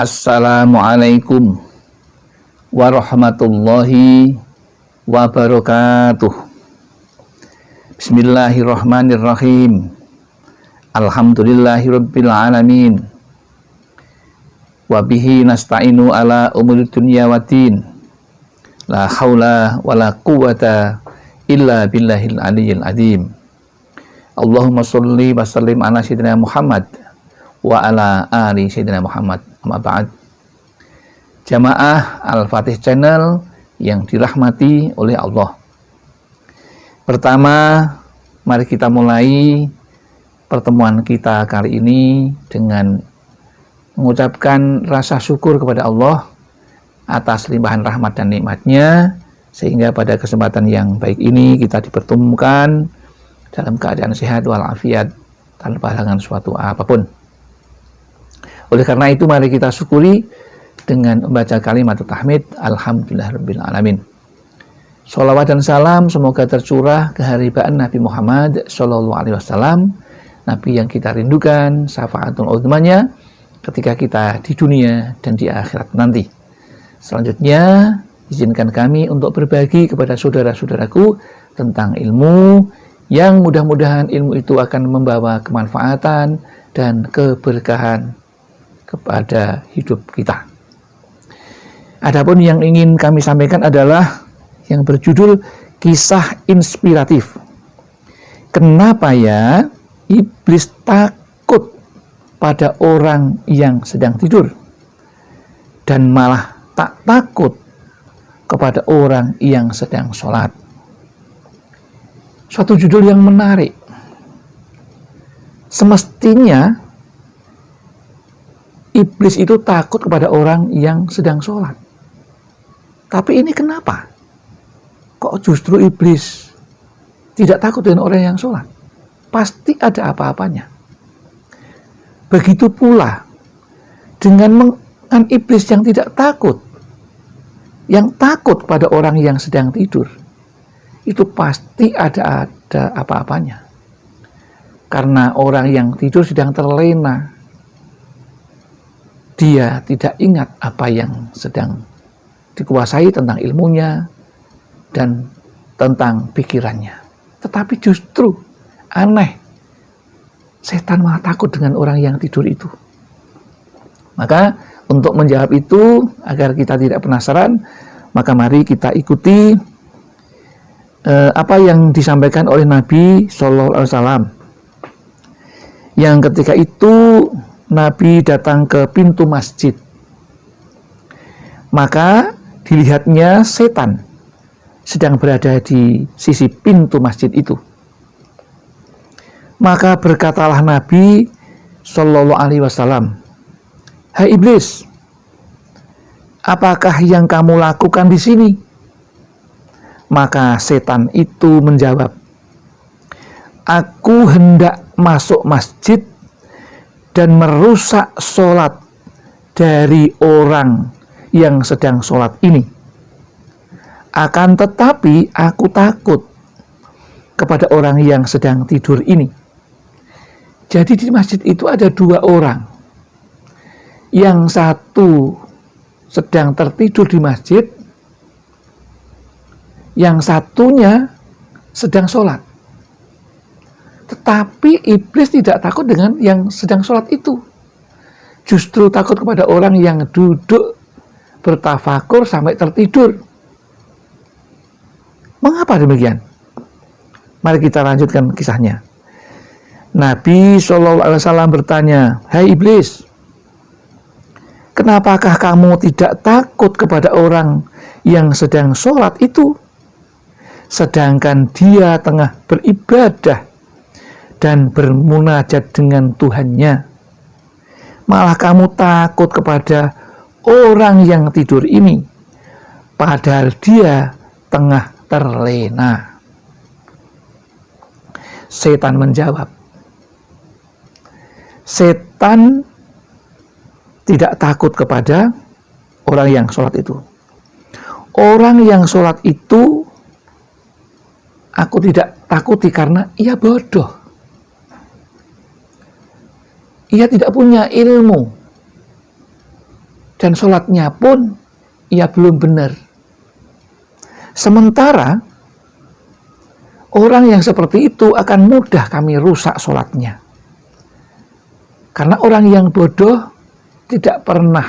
Assalamualaikum warahmatullahi wabarakatuh. Bismillahirrahmanirrahim. Alhamdulillahirabbil alamin. Wa bihi nasta'inu ala umuri dunya waddin. La haula wala quwwata illa billahil aliyyil azim. Allahumma sholli wa sallim ala sayyidina Muhammad wa ala ali sayyidina Muhammad. Amma ba'd. Jamaah Al-Fatih Channel yang dirahmati oleh Allah. Pertama, mari kita mulai pertemuan kita kali ini dengan mengucapkan rasa syukur kepada Allah atas limpahan rahmat dan nikmatnya, sehingga pada kesempatan yang baik ini kita dipertemukan dalam keadaan sehat walafiat tanpa halangan suatu apapun. Oleh karena itu, mari kita syukuri dengan membaca kalimat tahmid Alhamdulillahirabbil alamin. Sholawat dan salam semoga tercurah keharibaan Nabi Muhammad Sallallahu Alaihi Wasallam, Nabi yang kita rindukan syafaatul uzmanya ketika kita di dunia dan di akhirat nanti. Selanjutnya, izinkan kami untuk berbagi kepada saudara-saudaraku tentang ilmu yang mudah-mudahan ilmu itu akan membawa kemanfaatan dan keberkahan kepada hidup kita. Adapun yang ingin kami sampaikan adalah yang berjudul kisah inspiratif. Kenapa ya iblis takut pada orang yang sedang tidur dan malah tak takut kepada orang yang sedang sholat? Suatu judul yang menarik. Semestinya iblis itu takut kepada orang yang sedang sholat. Tapi ini kenapa? Kok justru iblis tidak takut dengan orang yang sholat? Pasti ada apa-apanya. Begitu pula dengan iblis yang tidak takut, yang takut pada orang yang sedang tidur, itu pasti ada apa-apanya. Karena orang yang tidur sedang terlena, dia tidak ingat apa yang sedang dikuasai tentang ilmunya dan tentang pikirannya. Tetapi justru aneh, setan malah takut dengan orang yang tidur itu. Maka untuk menjawab itu, agar kita tidak penasaran, maka mari kita ikuti apa yang disampaikan oleh Nabi Sallallahu Alaihi Wasallam. Yang ketika itu Nabi datang ke pintu masjid, maka dilihatnya setan sedang berada di sisi pintu masjid itu. Maka berkatalah Nabi Sallallahu Alaihi Wasallam, "Hai iblis, apakah yang kamu lakukan di sini?" Maka setan itu menjawab, "Aku hendak masuk masjid dan merusak sholat dari orang yang sedang sholat ini. Akan tetapi aku takut kepada orang yang sedang tidur ini." Jadi di masjid itu ada dua orang. Yang satu sedang tertidur di masjid, yang satunya sedang sholat. Tetapi iblis tidak takut dengan yang sedang sholat itu. Justru takut kepada orang yang duduk bertafakur sampai tertidur. Mengapa demikian? Mari kita lanjutkan kisahnya. Nabi SAW bertanya, "Hai iblis, kenapakah kamu tidak takut kepada orang yang sedang sholat itu, sedangkan dia tengah beribadah dan bermunajat dengan Tuhannya? Malah kamu takut kepada orang yang tidur ini, padahal dia tengah terlena." Setan menjawab, setan tidak takut kepada orang yang sholat itu. Orang yang sholat itu aku tidak takuti karena ia bodoh. Ia tidak punya ilmu. dan sholatnya pun ia belum benar. Sementara orang yang seperti itu akan mudah kami rusak sholatnya. Karena orang yang bodoh tidak pernah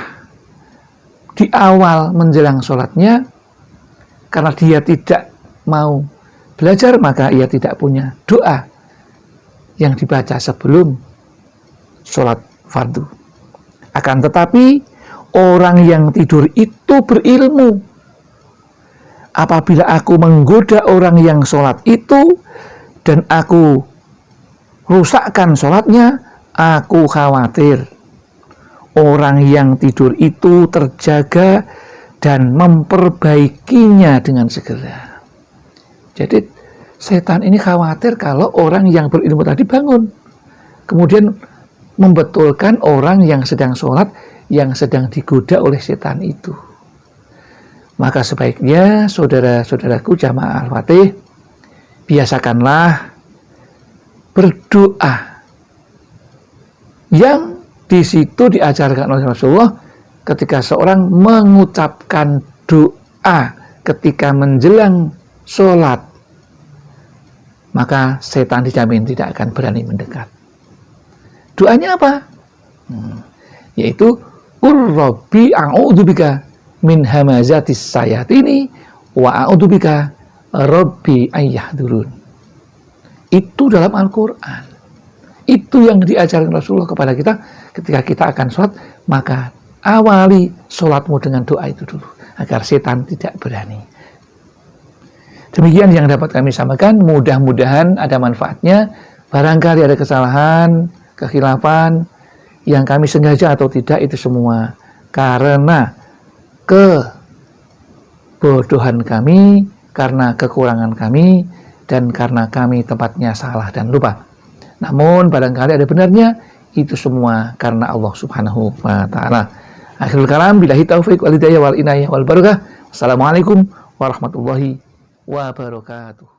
di awal menjelang sholatnya, karena dia tidak mau belajar, maka ia tidak punya doa yang dibaca sebelum sholat fardu. Akan tetapi orang yang tidur itu berilmu. Apabila aku menggoda orang yang sholat itu dan aku rusakkan sholatnya, aku khawatir orang yang tidur itu terjaga dan memperbaikinya dengan segera. Jadi setan ini khawatir kalau orang yang berilmu tadi bangun, kemudian membetulkan orang yang sedang sholat, yang sedang digoda oleh setan itu. Maka sebaiknya saudara-saudaraku jamaah Al-Fatih, biasakanlah berdoa yang di situ diajarkan oleh Rasulullah ketika seorang mengucapkan doa ketika menjelang sholat, maka setan dijamin tidak akan berani mendekat. Doanya apa? Yaitu Rabbi a'udzubika min hamazatis sayatini wa a'udzubika Rabbi ayyahdurun. Itu dalam Al-Quran. Itu yang diajarkan Rasulullah kepada kita ketika kita akan sholat, maka awali sholatmu dengan doa itu dulu, agar setan tidak berani. Demikian yang dapat kami sampaikan, mudah-mudahan ada manfaatnya. Barangkali ada kesalahan, kekhilafan, yang kami sengaja atau tidak, itu semua karena kebodohan kami, karena kekurangan kami, dan karena kami tempatnya salah dan lupa. Namun barangkali ada benarnya, itu semua karena Allah Subhanahu wa Ta'ala. Akhirul kalam, billahi taufiq wal hidayah wal inayah wal barakah. Assalamualaikum warahmatullahi wabarakatuh.